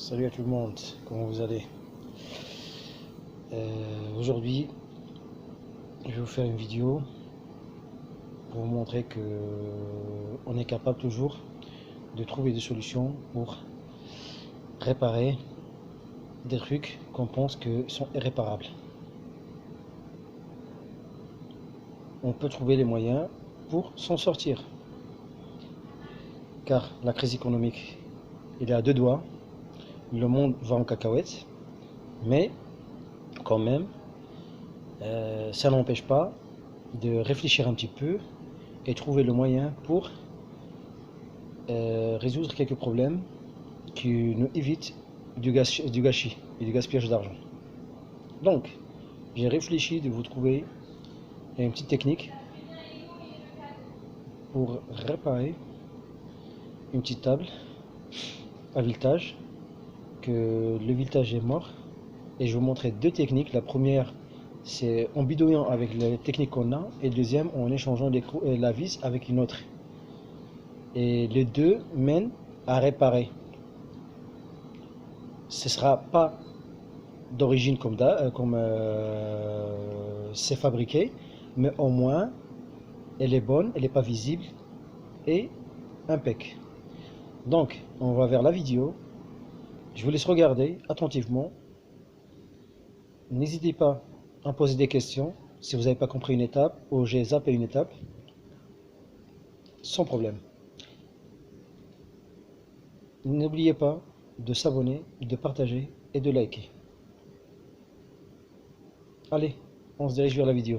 Salut à tout le monde, comment vous allez? Aujourd'hui, je vais vous faire une vidéo pour vous montrer que on est capable toujours de trouver des solutions pour réparer des trucs qu'on pense que sont irréparables. On peut trouver les moyens pour s'en sortir, car la crise économique, il est à deux doigts, le monde va en cacahuète, mais quand même, ça n'empêche pas de réfléchir un petit peu et trouver le moyen pour résoudre quelques problèmes qui nous évitent du gâchis et du gaspillage d'argent. Donc, j'ai réfléchi de vous trouver une petite technique pour réparer une petite table à viletage, que le viletage est mort, et je vais vous montrer deux techniques. La première, c'est en bidouillant avec les techniques qu'on a, et le deuxième en échangeant la vis avec une autre. Et les deux mènent à réparer. Ce ne sera pas d'origine comme c'est fabriqué, mais au moins elle est bonne, elle n'est pas visible et impec. Donc on va vers la vidéo. Je vous laisse regarder attentivement. N'hésitez pas à me poser des questions si vous n'avez pas compris une étape ou j'ai zappé une étape, sans problème. N'oubliez pas de s'abonner, de partager et de liker. Allez, on se dirige vers la vidéo.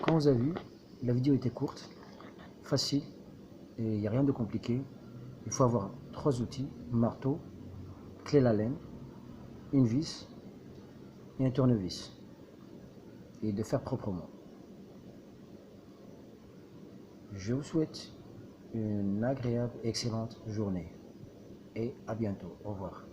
Comme vous avez vu, la vidéo était courte, facile, et il n'y a rien de compliqué. Il faut avoir 3 outils, marteau, clé à laine, une vis et un tournevis, et de faire proprement. Je vous souhaite une agréable, excellente journée et à bientôt. Au revoir.